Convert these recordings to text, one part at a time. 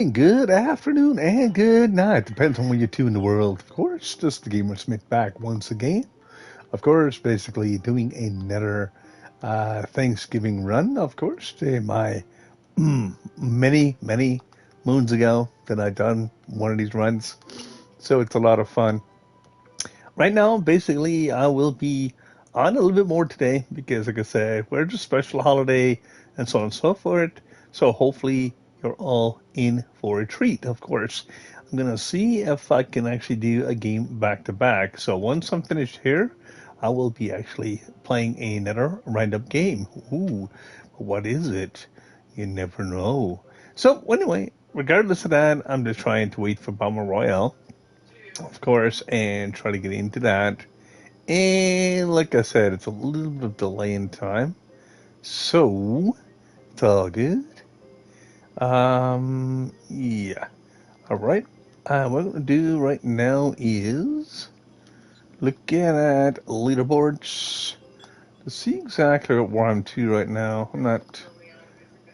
Good afternoon and good night. Depends on where you're to in the world. Of course, just the Gamer Smith back once again. Of course, basically doing another Thanksgiving run. Of course, my many moons ago that I done one of these runs. So it's a lot of fun. Right now, basically, I will be on a little bit more today because, like I said, we're just special holiday and so on and so forth. So hopefully, you're all in for a treat. Of course, I'm gonna see if I can actually do a game back to back. So once I'm finished here, I will be actually playing another roundup game. Ooh, what is it? You never know. So anyway, regardless of that, I'm just trying to wait for Bomber Royale, of course, and try to get into that. And like I said, it's a little bit of delay in time, so it's all good. Yeah. All right. What I'm gonna do right now is looking at leaderboards to see exactly where I'm to right now. I'm not.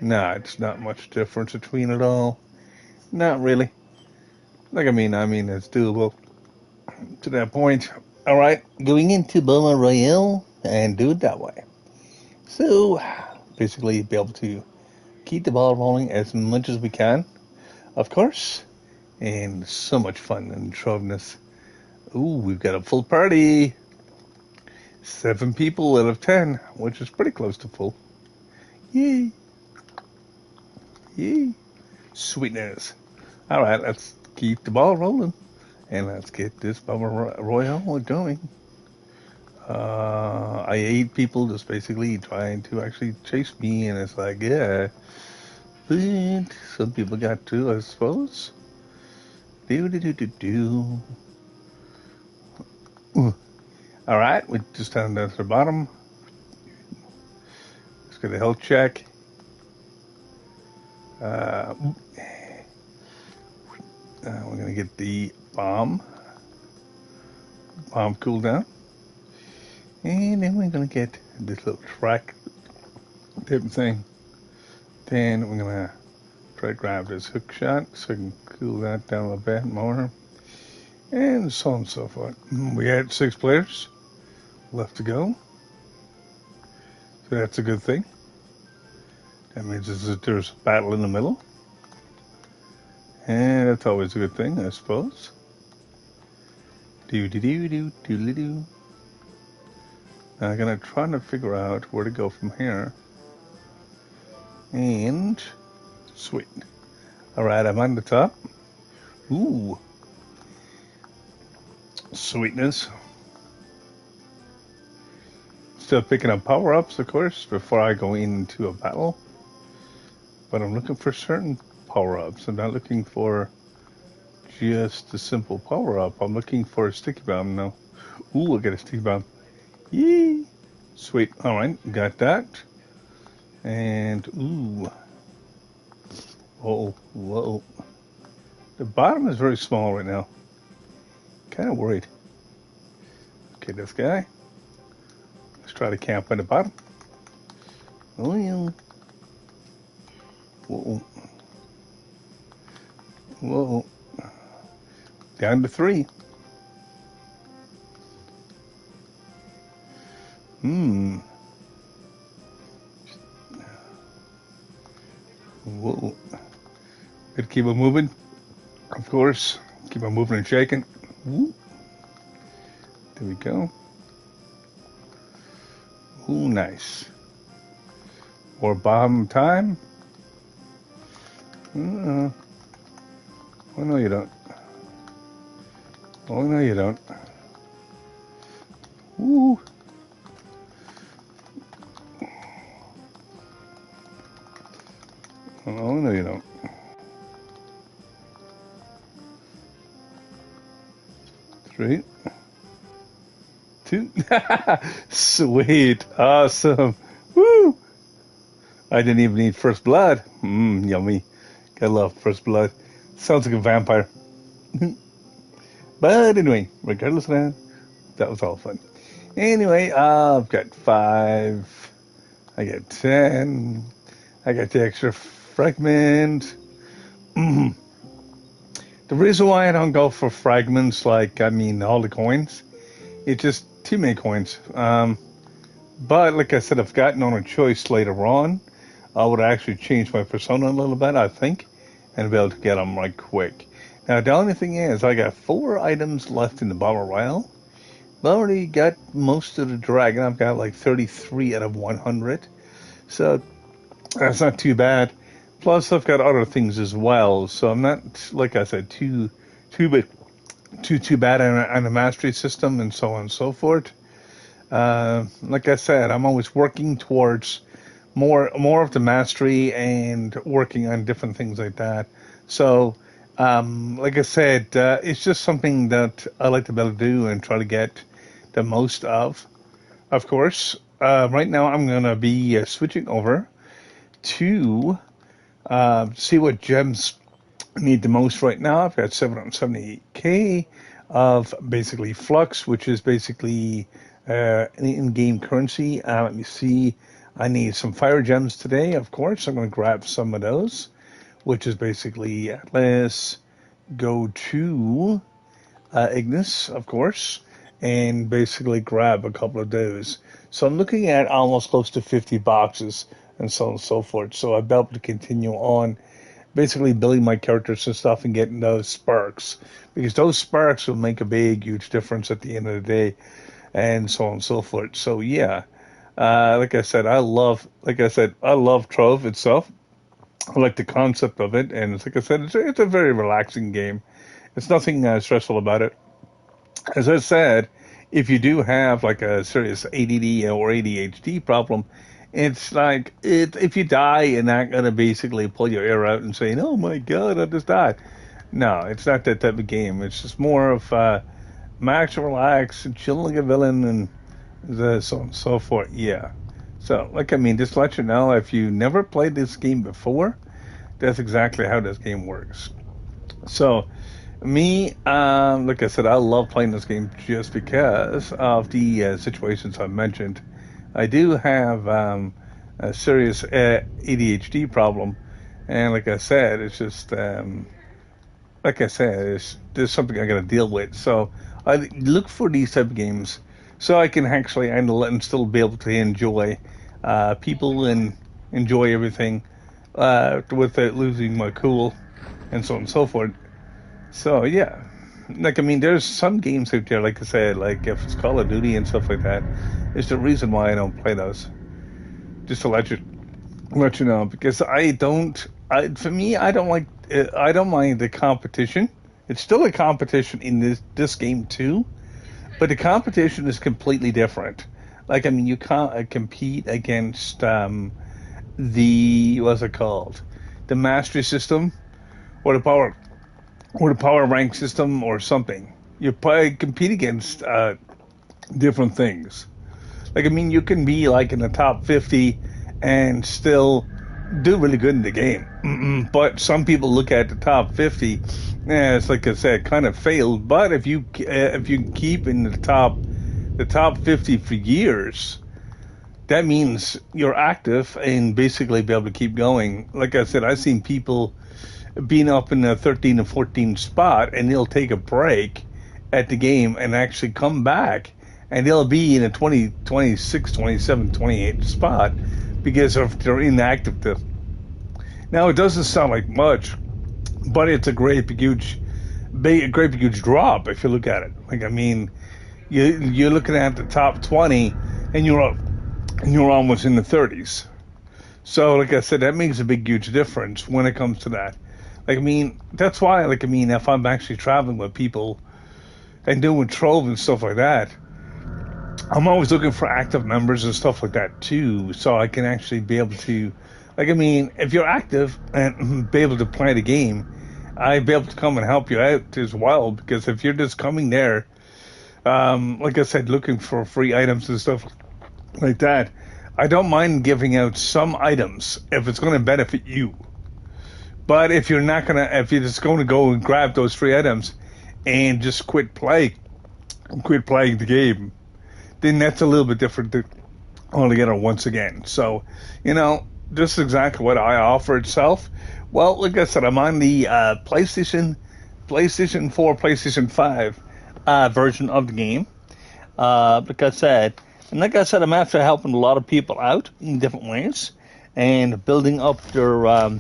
Nah, it's not much difference between it all. Not really. Like I mean, it's doable to that point. All right, going into Battle Royale and do it that way. So basically, be able to keep the ball rolling as much as we can, of course, and so much fun and troveness. Ooh, we've got a full party. 7 people out of 10, which is pretty close to full. Yay! Yay! Sweetness. All right, let's keep the ball rolling and let's get this Battle Royale going. I hate people just basically trying to actually chase me, and it's like, yeah, but some people got to, I suppose. Do do do do do. All right, we just down to the bottom. Let's get a health check. Uh, we're gonna get the bomb cooldown, and then we're gonna get this little track tip thing. Then we're gonna try to grab this hook shot so we can cool that down a bit more, and so on and so forth. We had 6 players left to go, so that's a good thing. That means there's a battle in the middle, and that's always a good thing, I suppose. Do do do do do do. Now I'm gonna try to figure out where to go from here. And sweet. All right, I'm on the top. Ooh, sweetness. Still picking up power-ups, of course, before I go into a battle. But I'm looking for certain power-ups. I'm not looking for just a simple power-up. I'm looking for a sticky bomb now. Ooh, I got a sticky bomb. Yee! Sweet. All right, got that. And ooh, whoa. The bottom is very small right now. Kind of worried. Okay, this guy. Let's try to camp on the bottom. Oh yeah. Whoa. Whoa. Down to 3. Hmm. Whoa. Gotta keep on moving. Of course. Keep on moving and shaking. Woo. There we go. Ooh, nice. More bomb time. Oh, no, you don't. Oh, no, you don't. Ooh. Oh, no, you don't. 3, 2. Sweet. Awesome. Woo. I didn't even need first blood. Yummy. Gotta love first blood. Sounds like a vampire. But anyway, regardless of that was all fun. Anyway, I've got 5. I got 10. I got the extra fragment. The reason why I don't go for fragments, like, all the coins, it's just too many coins. But like I said, if gotten on a choice later on, I would actually change my persona a little bit, I think, and be able to get them right quick. Now, the only thing is, I got 4 items left in the Battle Royale. I already got most of the dragon. I've got like 33 out of 100. So that's not too bad. Plus, I've got other things as well. So I'm not, like I said, too bad on the mastery system and so on and so forth. Like I said, I'm always working towards more of the mastery and working on different things like that. So, like I said, it's just something that I like to be able to do and try to get the most of. Of course, right now I'm gonna be switching over to see what gems need the most right now. I've got 778k of basically flux, which is basically in-game currency. Let me see. I need some fire gems today, of course. I'm going to grab some of those, which is basically Atlas, go to Ignis, of course, and basically grab a couple of those. So I'm looking at almost close to 50 boxes and so on and so forth. So I'll be able to continue on basically building my characters and stuff and getting those sparks, because those sparks will make a big, huge difference at the end of the day and so on and so forth. So yeah, like I said, I love Trove itself. I like the concept of it, and it's, like I said, it's a very relaxing game. It's nothing stressful about it. As I said, if you do have like a serious ADD or ADHD problem, it's like if you die, you're not gonna basically pull your ear out and saying, "Oh my God, I just died." No, it's not that type of game. It's just more of max relax and chill like a villain and so on and so forth. Yeah. So, just to let you know, if you never played this game before, that's exactly how this game works. So, me, like I said, I love playing this game just because of the situations I mentioned. I do have a serious ADHD problem, and like I said, it's just there's something I got to deal with. So I look for these type of games so I can actually handle it and still be able to enjoy people and enjoy everything without losing my cool and so on and so forth. So yeah, there's some games out there, like I said, like if it's Call of Duty and stuff like that. It's the reason why I don't play those. Just to let you know, because for me, I don't like, I don't mind the competition. It's still a competition in this game too, but the competition is completely different. You can't compete against what's it called, the mastery system or the power rank system or something. You compete against different things. You can be like in the top 50 and still do really good in the game. But some people look at the top 50, it's like I said, kind of failed. But if you keep in the top 50 for years, that means you're active and basically be able to keep going. Like I said, I've seen people being up in the 13 and 14 spot, and they'll take a break at the game and actually come back, and they'll be in a 20, 26, 27, 28 spot because of their inactiveness. Now, it doesn't sound like much, but it's a great big huge drop if you look at it. You're looking at the top 20, and you're almost in the 30s. So, like I said, that makes a big huge difference when it comes to that. That's why, if I'm actually traveling with people and doing Trove and stuff like that, I'm always looking for active members and stuff like that too, so I can actually be able to, if you're active and be able to play the game, I'd be able to come and help you out as well, because if you're just coming there, like I said, looking for free items and stuff like that, I don't mind giving out some items if it's going to benefit you. But if you're just going to go and grab those free items and just quit playing the game, then that's a little bit different altogether once again. So, this is exactly what I offer itself. Well, like I said, I'm on the PlayStation 4, PlayStation 5 version of the game. Like I said, and like I said, I'm after helping a lot of people out in different ways and building up their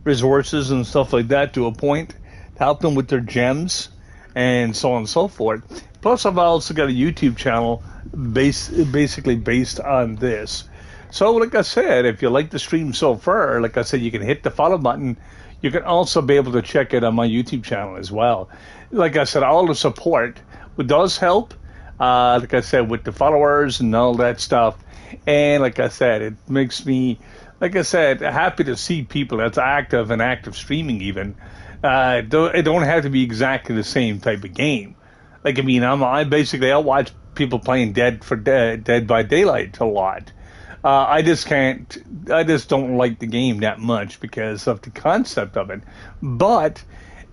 resources and stuff like that to a point to help them with their gems and so on and so forth. Plus, I've also got a YouTube channel basically based on this. So, like I said, if you like the stream so far, like I said, you can hit the follow button. You can also be able to check it on my YouTube channel as well. Like I said, all the support does help. Like I said, with the followers and all that stuff. And like I said, it makes me, like I said, happy to see people that's active and active streaming even. It don't have to be exactly the same type of game. Like, I mean, I'll watch people playing Dead by Daylight a lot. I just don't like the game that much because of the concept of it. But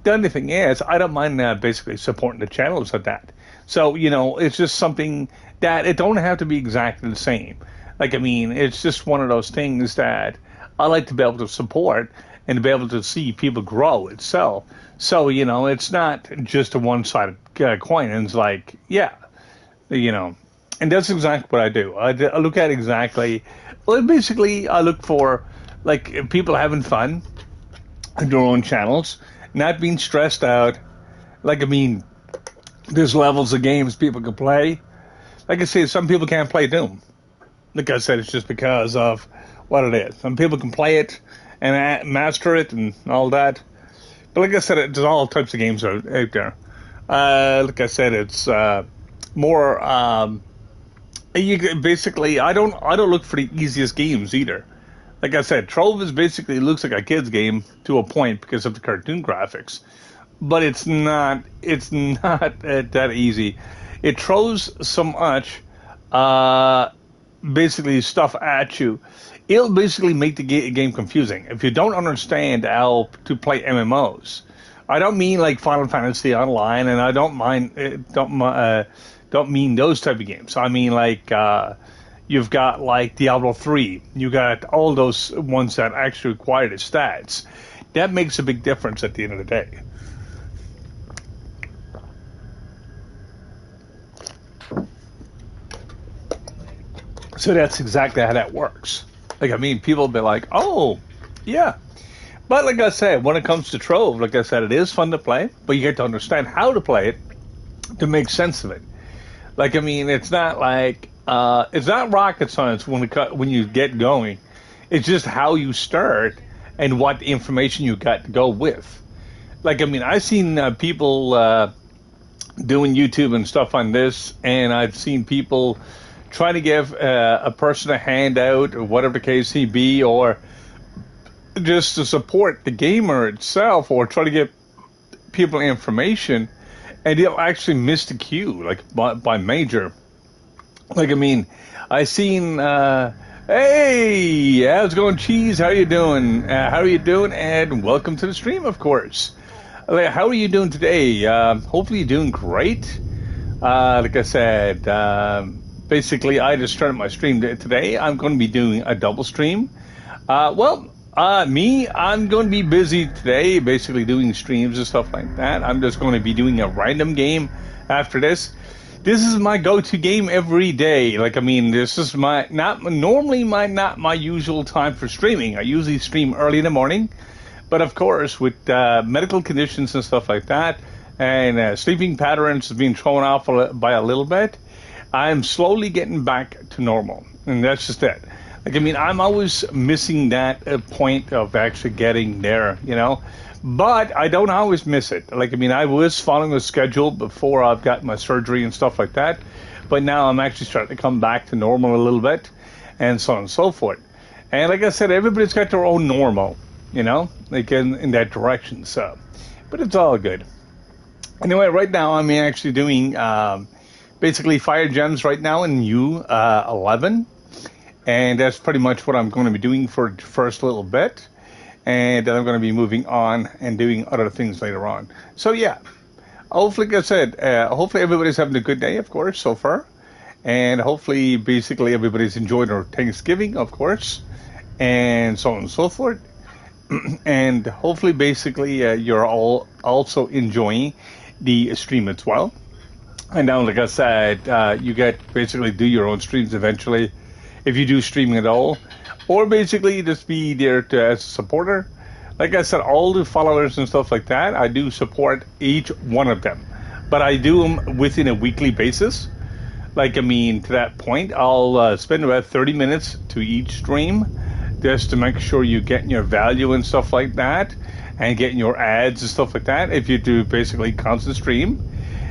the only thing is, I don't mind basically supporting the channels of that. So, it's just something that it don't have to be exactly the same. Like, I mean, it's just one of those things that I like to be able to support and to be able to see people grow itself. So, it's not just a one-sided coin. And it's like, yeah, and that's exactly what I do. I look at exactly, well, basically, I look for, like, people having fun on their own channels, not being stressed out. Like, I mean, there's levels of games people can play. Like I say, some people can't play Doom. Like I said, it's just because of what it is. Some people can play it and master it and all that. But like I said, there's all types of games out there. Like I said, it's more. Basically, I don't look for the easiest games either. Like I said, Trove is basically looks like a kid's game to a point because of the cartoon graphics, but it's not that easy. It throws so much basically stuff at you. It'll basically make the game confusing if you don't understand how to play MMOs. I don't mean like Final Fantasy Online, and I don't mean those type of games. I mean like you've got like Diablo 3. You got all those ones that actually require the stats. That makes a big difference at the end of the day. So that's exactly how that works. Like, I mean, people will be like, oh, yeah. But like I said, when it comes to Trove, like I said, it is fun to play, but you get to understand how to play it to make sense of it. Like, I mean, it's not like, it's not rocket science when you get going. It's just how you start and what information you got to go with. Like, I mean, I've seen people doing YouTube and stuff on this, and I've seen people trying to give a person a handout or whatever the case may be, or just to support the gamer itself, or try to give people information, and they'll actually miss the cue, like by major. Like, I mean, I seen, hey, how's it going, Cheese? How you doing? How are you doing? And welcome to the stream, of course. How are you doing today? Hopefully you're doing great. Like I said, basically, I just started my stream today. I'm going to be doing a double stream. I'm going to be busy today, basically doing streams and stuff like that. I'm just going to be doing a random game after this. This is my go-to game every day. Like, I mean, this is not my usual time for streaming. I usually stream early in the morning, but of course, with medical conditions and stuff like that, and sleeping patterns being thrown off by a little bit, I'm slowly getting back to normal, and that's just it. Like, I mean, I'm always missing that point of actually getting there, but I don't always miss it. Like, I mean, I was following a schedule before I've got my surgery and stuff like that, but now I'm actually starting to come back to normal a little bit, and so on and so forth. And like I said, everybody's got their own normal, like in that direction. So, but it's all good. Anyway, right now I'm actually doing basically fire gems right now in U11. And that's pretty much what I'm going to be doing for the first little bit. And then I'm going to be moving on and doing other things later on. So, yeah. Hopefully, like I said, hopefully everybody's having a good day, of course, so far. And hopefully, basically, everybody's enjoyed their Thanksgiving, of course. And so on and so forth. and hopefully, basically, you're all also enjoying the stream as well. And now, like I said, you get basically do your own streams eventually, if you do streaming at all, or basically just be there as a supporter. Like I said, all the followers and stuff like that, I do support each one of them, but I do them within a weekly basis. Like, I mean, to that point, I'll spend about 30 minutes to each stream just to make sure you're getting your value and stuff like that, and getting your ads and stuff like that if you do basically constant stream.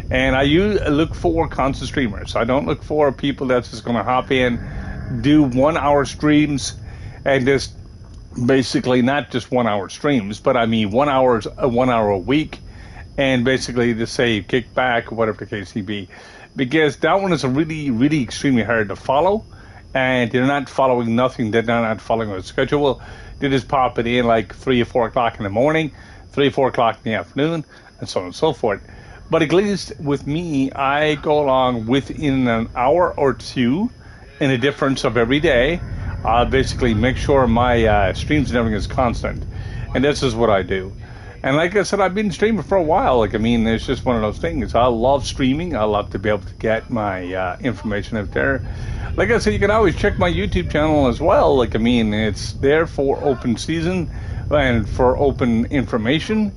And I look for constant streamers. I don't look for people that's just going to hop in, do 1 hour streams, and just basically not just 1 hour streams, but I mean 1 hour a week, and basically just say kick back, whatever the case may be. Because that one is really, really extremely hard to follow, and they're not following nothing. They're not following a schedule. They just pop it in like 3 or 4 o'clock in the morning, 3 or 4 o'clock in the afternoon, and so on and so forth. But at least with me, I go along within an hour or two in a difference of every day. Basically make sure my streams and everything is constant. And this is what I do. And like I said, I've been streaming for a while. Like, I mean, it's just one of those things. I love streaming. I love to be able to get my information out there. Like I said, you can always check my YouTube channel as well. Like, I mean, it's there for open season and for open information.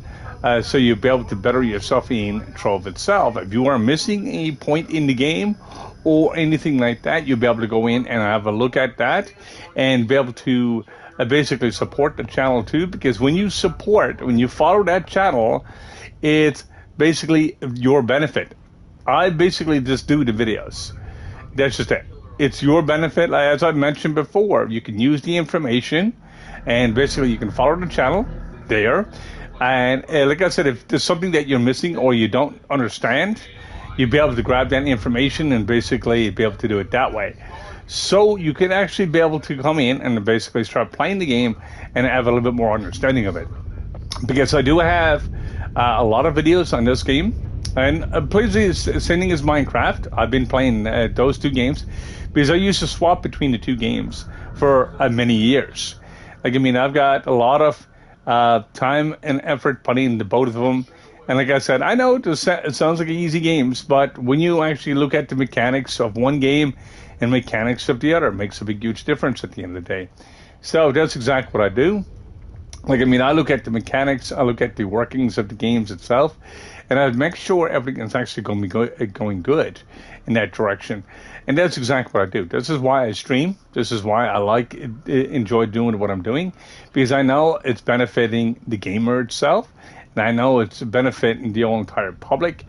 So you'll be able to better yourself in Trove itself. If you are missing a point in the game or anything like that, you'll be able to go in and have a look at that and be able to basically support the channel too. Because when you follow that channel, it's basically your benefit. I basically just do the videos. That's just it. It's your benefit. As I mentioned before, you can use the information and basically you can follow the channel there. And like I said, if there's something that you're missing or you don't understand, you'll be able to grab that information and basically be able to do it that way. So you can actually be able to come in and basically start playing the game and have a little bit more understanding of it. Because I do have a lot of videos on this game. And please, sending is Minecraft. I've been playing those two games because I used to swap between the two games for many years. Like, I mean, I've got a lot of time and effort putting into both of them. And like I said, I know it sounds like easy games, but when you actually look at the mechanics of one game and mechanics of the other, it makes a big, huge difference at the end of the day. So that's exactly what I do. Like, I mean, I look at the mechanics, I look at the workings of the games itself, and I make sure everything is actually going to be going good in that direction. And that's exactly what I do. This is why I stream. This is why I enjoy doing what I'm doing, because I know it's benefiting the gamer itself, and I know it's benefiting the whole entire public.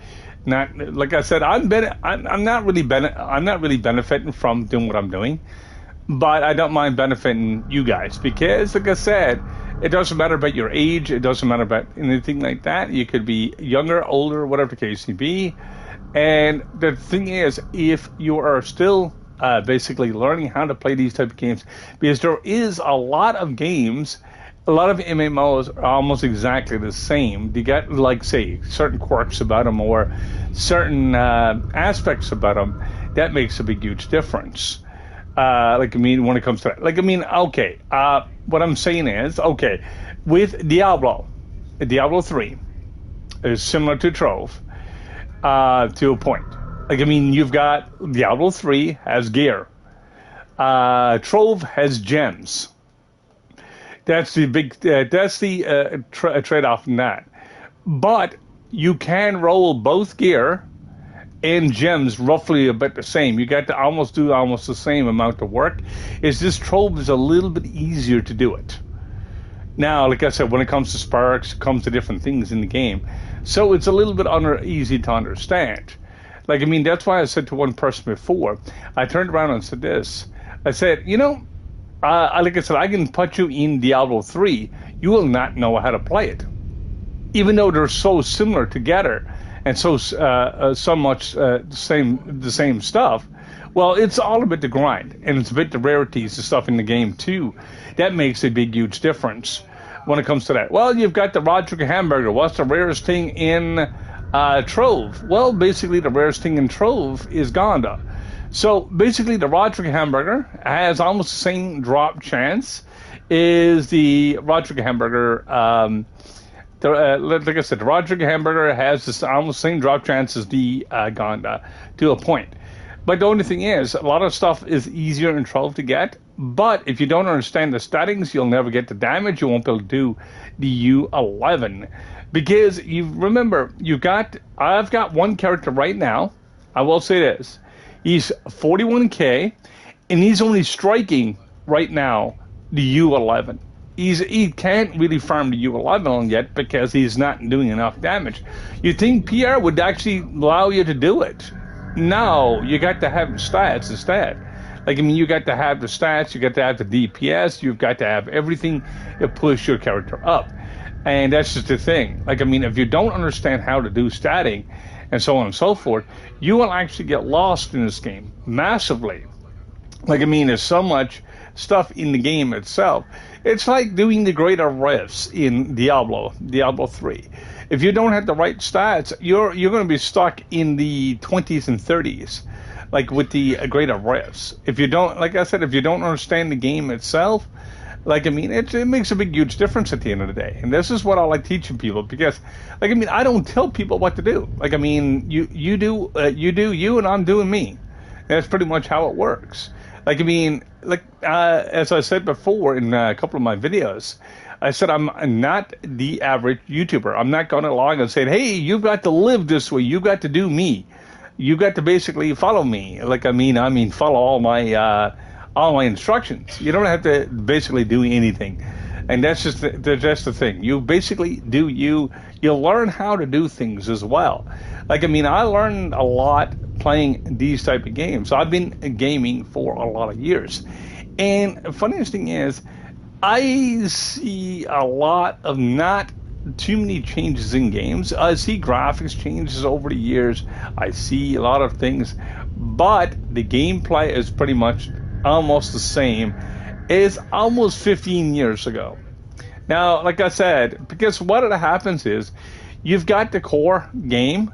Not like I said, I'm not really benefiting from doing what I'm doing, but I don't mind benefiting you guys because, like I said, it doesn't matter about your age. It doesn't matter about anything like that. You could be younger, older, whatever the case may be. And the thing is, if you are still basically learning how to play these type of games, because there is a lot of games, a lot of MMOs are almost exactly the same. You got, like, say, certain quirks about them or certain aspects about them that makes a big, huge difference. Like, I mean, when it comes to that. Like, I mean, okay, what I'm saying is, okay, with Diablo 3 is similar to Trove to a point. Like, I mean, you've got Diablo 3 has gear. Trove has gems. That's the big, trade-off in that. But you can roll both gear and gems roughly about the same. You got to do almost the same amount of work. It's just Trove is a little bit easier to do it. Now, like I said, when it comes to sparks, it comes to different things in the game. So it's a little bit easy to understand. Like, I mean, that's why I said to one person before, I turned around and said this. I said, you know, like I said, I can put you in Diablo 3. You will not know how to play it. Even though they're so similar together and so much the same stuff. Well, it's all about the grind, and it's about the rarities and stuff in the game too. That makes a big, huge difference when it comes to that. Well, you've got the raw chicken hamburger. What's the rarest thing in Trove? Well, basically the rarest thing in Trove is Gonda. So basically the raw chicken hamburger has almost the same drop chance is the raw chicken hamburger. Like I said, the raw chicken hamburger has this almost same drop chance as the Gonda to a point. But the only thing is, a lot of stuff is easier in 12 to get. But if you don't understand the settings, you'll never get the damage. You won't be able to do the U11. Because you remember, I've got one character right now. I will say this. He's 41k, and he's only striking right now the U11. He can't really farm the U11 yet because he's not doing enough damage. You think PR would actually allow you to do it? No, you got to have the stats instead. Like, I mean, you got to have the stats, you got to have the DPS, you've got to have everything to push your character up. And that's just the thing. Like, I mean, if you don't understand how to do statting and so on and so forth, you will actually get lost in this game massively. Like, I mean, there's so much stuff in the game itself. It's like doing the greater rifts in Diablo 3. If you don't have the right stats, you're going to be stuck in the 20s and 30s, like with the greater rifts. If you don't, like I said, if you don't understand the game itself, like, I mean, it makes a big, huge difference at the end of the day. And this is what I like teaching people because, like, I mean, I don't tell people what to do. Like, I mean, you do you, and I'm doing me. That's pretty much how it works. Like, I mean, like, as I said before in a couple of my videos, I said I'm not the average YouTuber. I'm not going along and saying, hey, you've got to live this way. You've got to do me. You've got to basically follow me. Like, I mean, follow all my instructions. You don't have to basically do anything. And that's just the thing. You basically do you. You'll learn how to do things as well. Like, I mean, I learned a lot playing these type of games. I've been gaming for a lot of years. And the funniest thing is, I see a lot of not too many changes in games. I see graphics changes over the years. I see a lot of things. But the gameplay is pretty much almost the same as almost 15 years ago. Now, like I said, because what happens is you've got the core game,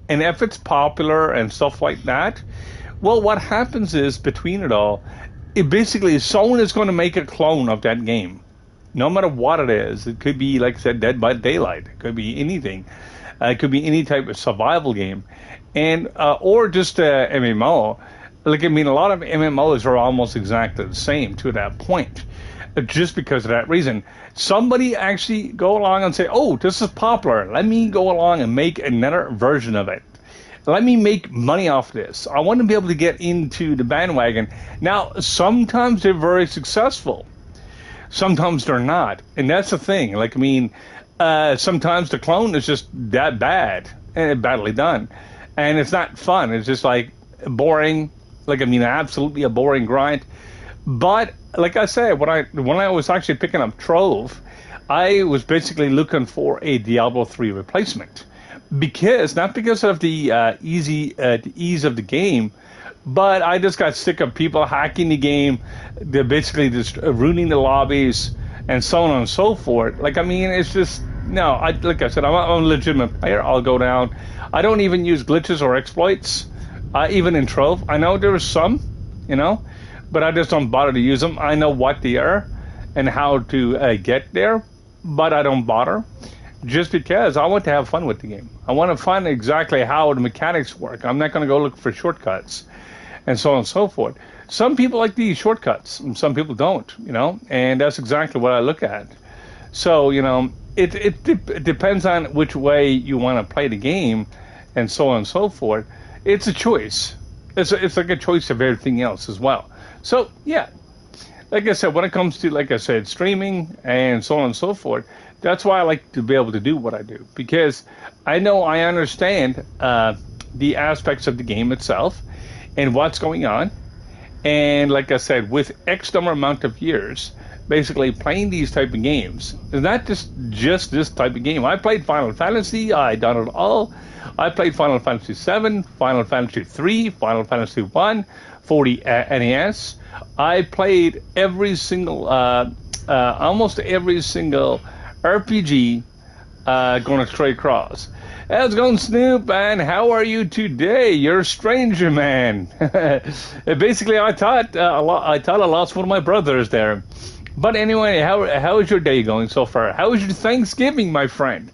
and if it's popular and stuff like that, well, what happens is between it all, it basically someone is going to make a clone of that game, no matter what it is. It could be, like I said, Dead by Daylight. It could be anything. It could be any type of survival game, and or just a MMO. Like, I mean, a lot of MMOs are almost exactly the same to that point, just because of that reason. Somebody actually go along and say, oh, this is popular. Let me go along and make another version of it. Let me make money off this. I want to be able to get into the bandwagon. Now, sometimes they're very successful. Sometimes they're not. And that's the thing. Like, I mean, sometimes the clone is just that bad and badly done. And it's not fun. It's just like boring. Like, I mean, absolutely a boring grind. But like I said, when I was actually picking up Trove, I was basically looking for a Diablo 3 replacement. Not because of the ease of the game, but I just got sick of people hacking the game. They're basically just ruining the lobbies and so on and so forth. Like, I mean, it's just, no, like I said, I'm a legitimate player. I'll go down. I don't even use glitches or exploits, even in Trove. I know there's some, but I just don't bother to use them. I know what they are and how to get there, but I don't bother. Just because I want to have fun with the game. I want to find exactly how the mechanics work. I'm not going to go look for shortcuts and so on and so forth. Some people like these shortcuts, and some people don't, and that's exactly what I look at. So, it depends on which way you want to play the game and so on and so forth. It's a choice. It's like a choice of everything else as well. So, yeah, like I said, when it comes to, like I said, streaming and so on and so forth, that's why I like to be able to do what I do, because I know I understand the aspects of the game itself and what's going on. And like I said, with X number amount of years, basically playing these type of games, it's not just this type of game. I played Final Fantasy. I done it all. I played Final Fantasy 7, Final Fantasy 3, Final Fantasy 1, 40 NES. I played every single, almost every single RPG going straight across. How's it going, Snoop? And how are you today? You're a stranger, man. Basically, I thought I lost one of my brothers there. But anyway, how is your day going so far? How is your Thanksgiving, my friend?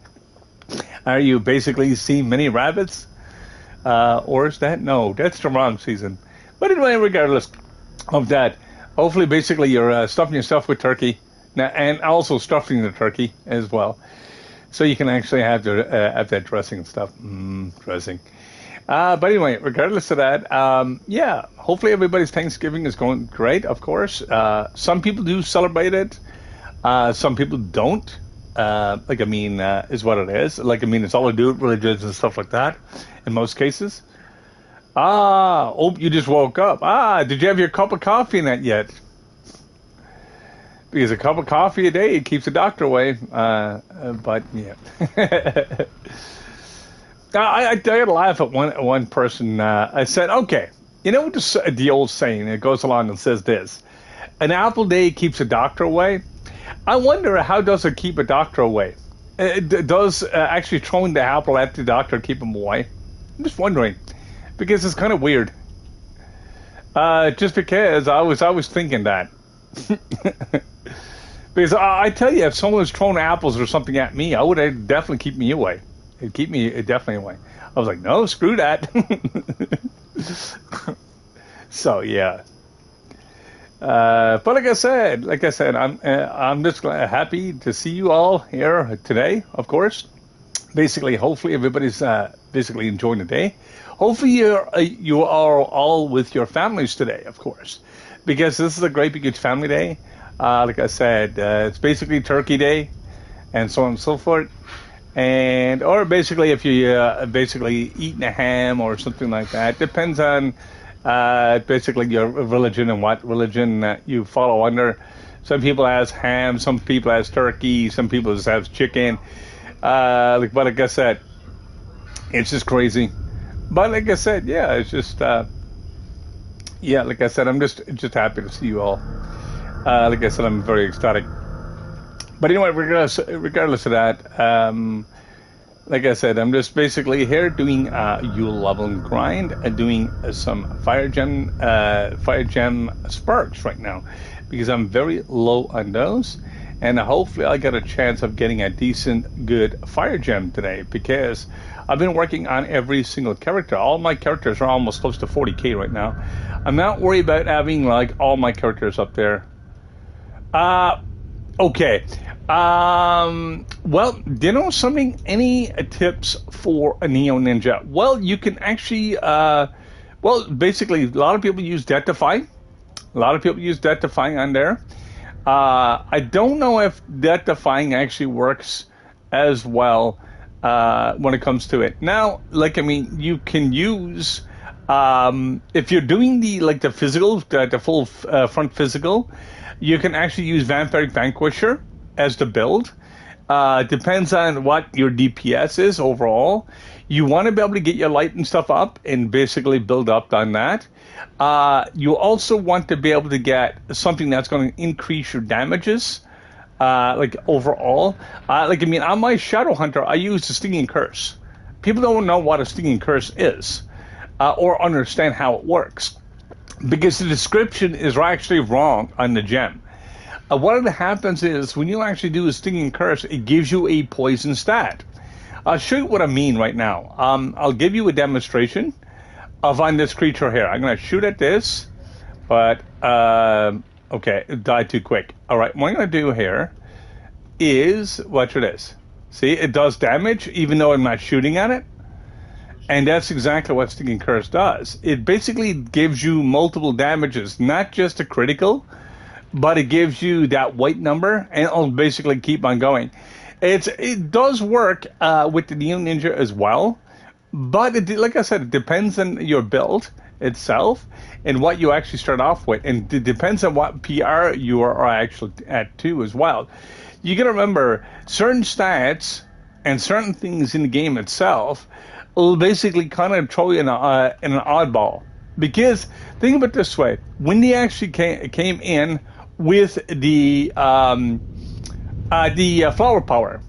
Are you basically seeing many rabbits? Or is that no? That's the wrong season. But anyway, regardless of that, hopefully, basically, you're stuffing yourself with turkey, now, and also stuffing the turkey as well, so you can actually have that dressing and stuff. Dressing. But anyway, regardless of that, yeah, hopefully everybody's Thanksgiving is going great. Of course, some people do celebrate it. Some people don't. Is what it is. It's all to do with religions and stuff like that. In most cases. You just woke up. Did you have your cup of coffee in that yet? Because a cup of coffee a day keeps the doctor away. But yeah. I did laugh at one person. I said, okay, you know the old saying, it goes along and says this: an apple day keeps a doctor away. I wonder, how does it keep a doctor away? Does actually throwing the apple at the doctor keep him away? I'm just wondering, because it's kind of weird. Just because I was thinking that. Because I tell you, if someone was throwing apples or something at me, it'd definitely keep me away. It'd keep me definitely away. I was like, no, screw that. So yeah. But like I said, I'm just happy to see you all here today. Of course, basically, hopefully everybody's basically enjoying the day. Hopefully you are all with your families today, of course, because this is a great big family day. Like I said, it's basically Turkey Day, and so on and so forth. Or basically, if you basically eating a ham or something like that, depends on basically your religion and what religion you follow under. Some people has ham, some people has turkey, some people just have chicken. But like I said, it's just crazy. But like I said, yeah, it's just like I said, I'm just happy to see you all. Like I said, I'm very ecstatic. But anyway, regardless of that, like I said, I'm just basically here doing Yule level and grind, doing some fire gem sparks right now, because I'm very low on those, and hopefully I get a chance of getting a decent, good fire gem today, because I've been working on every single character. All my characters are almost close to 40k right now. I'm not worried about having like all my characters up there. Okay. Well, do you know something? Any tips for a Neo Ninja? Well, you can actually, basically, a lot of people use Death Defying. A lot of people use Death Defying on there. I don't know if Death Defying actually works as well when it comes to it. Now, you can use, if you're doing the physical, the full front physical, you can actually use Vampiric Vanquisher as the build. Depends on what your DPS is overall. You want to be able to get your light and stuff up and basically build up on that. You also want to be able to get something that's going to increase your damages, overall. On my Shadow Hunter, I use the Stinging Curse. People don't know what a Stinging Curse is, or understand how it works, because the description is actually wrong on the gem. What happens is, when you actually do a Stinging Curse, it gives you a poison stat. I'll show you what I mean right now. I'll give you a demonstration of on this creature here. I'm going to shoot at this, but, okay, it died too quick. All right, what I'm going to do here is, watch this. See, it does damage, even though I'm not shooting at it. And that's exactly what Stinging Curse does. It basically gives you multiple damages, not just a critical, but it gives you that white number, and it'll basically keep on going. It does work with the Neo Ninja as well, but like I said, it depends on your build itself and what you actually start off with, and it depends on what PR you are actually at too as well. You got to remember, certain stats and certain things in the game itself will basically kind of throw you in an oddball. Because think of it this way: when they actually came in with the flower power,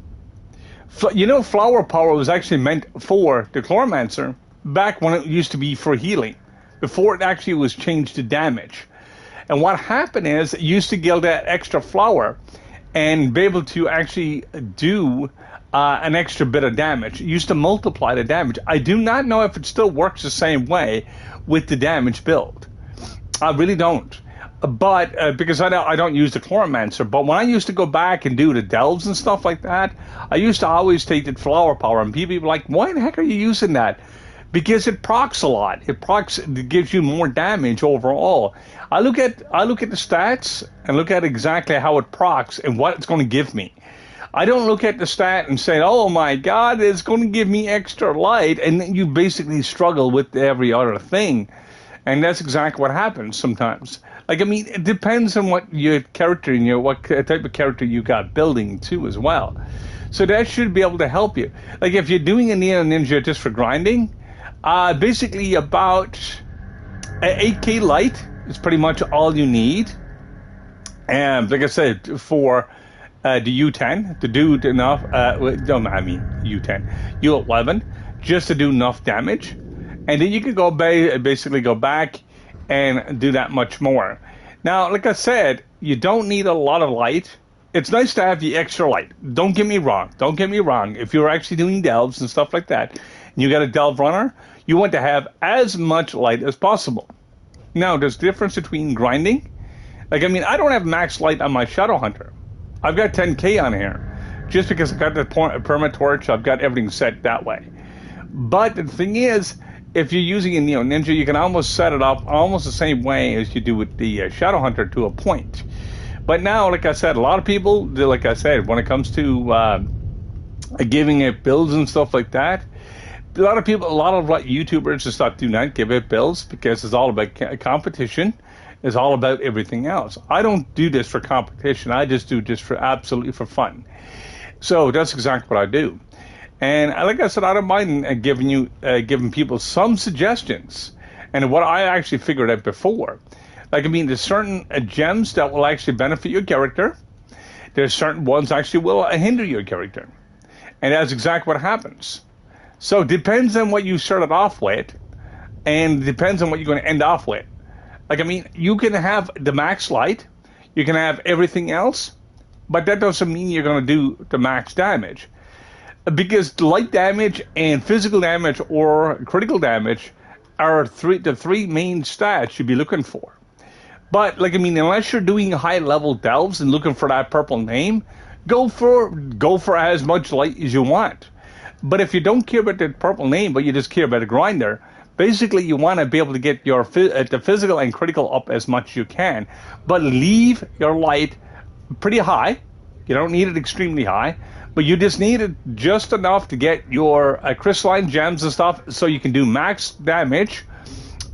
flower power was actually meant for the Chloromancer back when it used to be for healing, before it actually was changed to damage. And what happened is, it used to give that extra flower and be able to actually do an extra bit of damage. It used to multiply the damage. I do not know if it still works the same way with the damage build. I really don't. But because I don't use the Chloromancer, but when I used to go back and do the delves and stuff like that, I used to always take the flower power, and people were like, "Why the heck are you using that?" Because it procs a lot. It gives you more damage overall. I look at the stats and look at exactly how it procs and what it's going to give me. I don't look at the stat and say, "Oh my God, it's going to give me extra light," and then you basically struggle with every other thing. And that's exactly what happens sometimes. Like, I mean, it depends on what your character and what type of character you got building too as well. So that should be able to help you. Like, if you're doing a Neo Ninja just for grinding, basically about 8K light is pretty much all you need. And like I said, for the U10 to do enough, U10, U11, just to do enough damage. And then you could go basically go back and do that much more. Now, like I said, you don't need a lot of light. It's nice to have the extra light. Don't get me wrong. Don't get me wrong. If you're actually doing delves and stuff like that, and you got a delve runner, you want to have as much light as possible. Now, there's a difference between grinding. Like, I mean, I don't have max light on my Shadow Hunter. I've got 10K on here. Just because I've got the perma torch, I've got everything set that way. But the thing is, if you're using a Neo Ninja, you can almost set it up almost the same way as you do with the Shadow Hunter to a point. But now, like I said, a lot of people, like I said, when it comes to giving it builds and stuff like that, a lot of YouTubers and stuff do not give it builds because it's all about competition. It's all about everything else. I don't do this for competition. I just do this for absolutely for fun. So that's exactly what I do. And like I said, I don't mind giving people some suggestions. And what I actually figured out before. Like, I mean, there's certain gems that will actually benefit your character. There's certain ones actually will hinder your character. And that's exactly what happens. So it depends on what you started off with. And it depends on what you're going to end off with. Like, I mean, you can have the max light. You can have everything else. But that doesn't mean you're going to do the max damage. Because light damage and physical damage or critical damage are the three main stats you'd be looking for. But, like, I mean, unless you're doing high-level delves and looking for that purple name, go for as much light as you want. But if you don't care about the purple name, but you just care about a grinder, basically you want to be able to get your the physical and critical up as much as you can. But leave your light pretty high. You don't need it extremely high. But you just need it just enough to get your crystalline gems and stuff so you can do max damage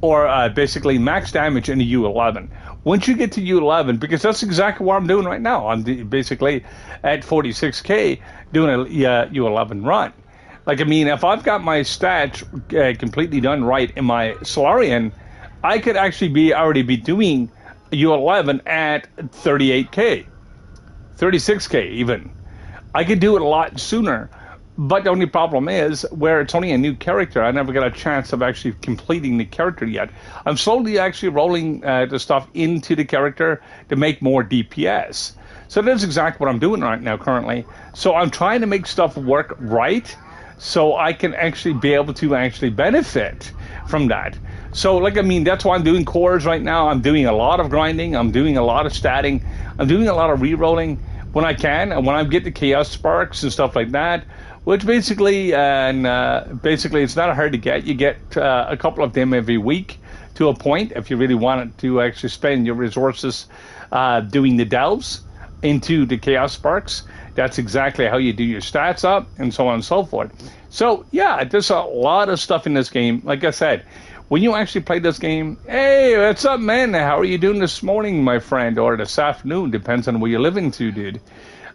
or basically max damage in the U11. Once you get to U11, because that's exactly what I'm doing right now. I'm basically at 46K doing a U11 run. Like, I mean, if I've got my stats completely done right in my Solarian, I could actually already be doing U11 at 38K, 36K even. I could do it a lot sooner, but the only problem is where it's only a new character, I never got a chance of actually completing the character yet. I'm slowly actually rolling the stuff into the character to make more DPS. So that's exactly what I'm doing right now currently. So I'm trying to make stuff work right so I can actually be able to actually benefit from that. So, like, I mean, that's why I'm doing cores right now. I'm doing a lot of grinding. I'm doing a lot of statting. I'm doing a lot of re-rolling when I can, and when I get the chaos sparks and stuff like that, which basically it's not hard to get. You get a couple of them every week to a point if you really want to actually spend your resources doing the delves into the chaos sparks. That's exactly how you do your stats up and so on and so forth. So yeah, there's a lot of stuff in this game. Like I said, when you actually play this game, hey, what's up, man? How are you doing this morning, my friend, or this afternoon? Depends on where you're living to, dude.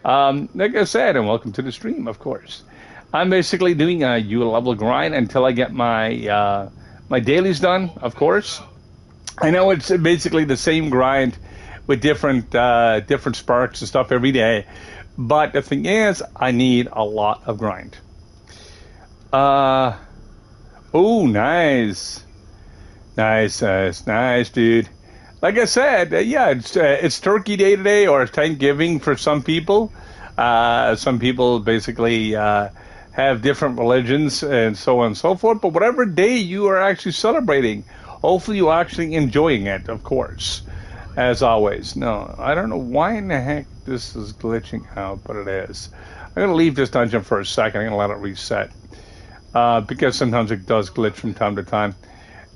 Like I said, and welcome to the stream, of course. I'm basically doing a U-level grind until I get my my dailies done, of course. I know it's basically the same grind with different sparks and stuff every day, but the thing is, I need a lot of grind. Oh, nice. Nice, dude. like I said, yeah, it's Turkey Day today, or it's Thanksgiving for some people. Some people basically have different religions and so on and so forth. But whatever day you are actually celebrating, hopefully you're actually enjoying it, of course, as always. No, I don't know why in the heck this is glitching out, but it is. I'm going to leave this dungeon for a second. I'm going to let it reset because sometimes it does glitch from time to time.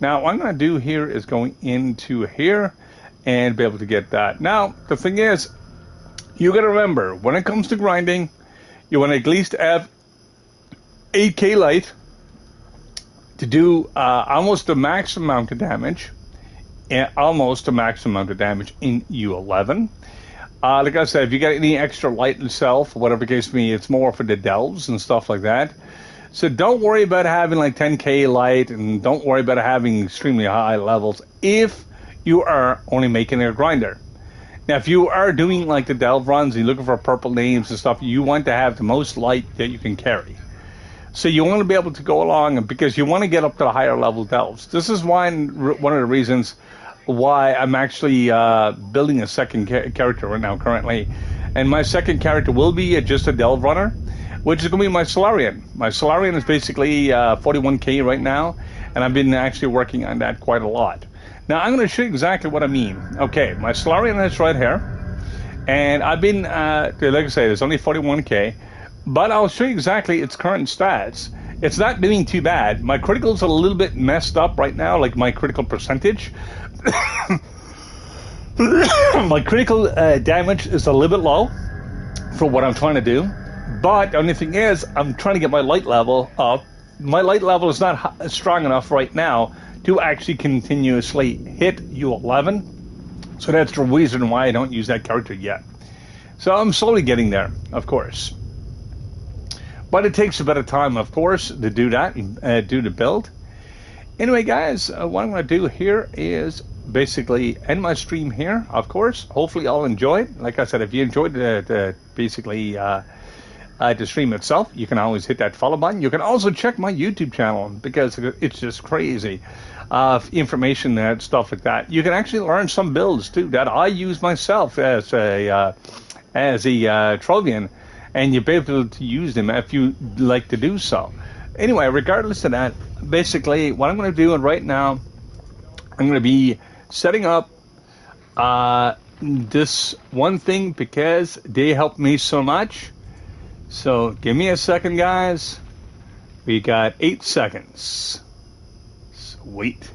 Now, what I'm going to do here is going into here and be able to get that. Now, the thing is, you got to remember, when it comes to grinding, you want to at least have 8K light to do almost the max amount of damage, and almost the max amount of damage in U11. Like I said, if you got any extra light itself, whatever the case may be, it's more for the delves and stuff like that. So don't worry about having like 10K light, and don't worry about having extremely high levels if you are only making a grinder. Now, if you are doing like the delve runs and you're looking for purple names and stuff, you want to have the most light that you can carry. So you want to be able to go along, because you want to get up to the higher level delves. This is one of the reasons why I'm actually building a second character right now currently. And my second character will be just a delve runner, which is going to be my Solarian. My Solarian is basically 41K right now, and I've been actually working on that quite a lot. Now, I'm going to show you exactly what I mean. Okay, my Solarian is right here, and I've been, like I say, it's only 41K, but I'll show you exactly its current stats. It's not doing too bad. My critical's a little bit messed up right now, like my critical percentage. My critical damage is a little bit low for what I'm trying to do, but the only thing is, I'm trying to get my light level up. My light level is not strong enough right now to actually continuously hit U11. So that's the reason why I don't use that character yet. So I'm slowly getting there, of course. But it takes a bit of time, of course, to do that, do the build. Anyway, guys, what I'm going to do here is basically end my stream here, of course. Hopefully y'all enjoyed. Like I said, if you enjoyed the stream itself, you can always hit that follow button. You can also check my YouTube channel, because it's just crazy information and stuff like that. You can actually learn some builds too that I use myself as a trovian, and you'll be able to use them if you like to do so. Anyway, regardless of that, basically what I'm going to do right now, I'm going to be setting up this one thing because they helped me so much. So give me a second, guys. We got 8 seconds. Sweet.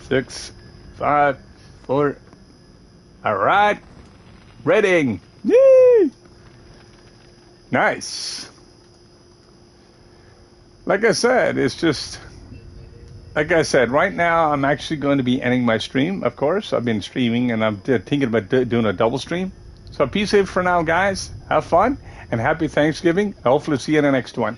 6, 5, 4. All right. Ready. Yay! Nice. Like I said, it's just, like I said, right now I'm actually going to be ending my stream, of course. I've been streaming, and I'm thinking about doing a double stream. So peace out for now, guys. Have fun, and happy Thanksgiving. Hopefully see you in the next one.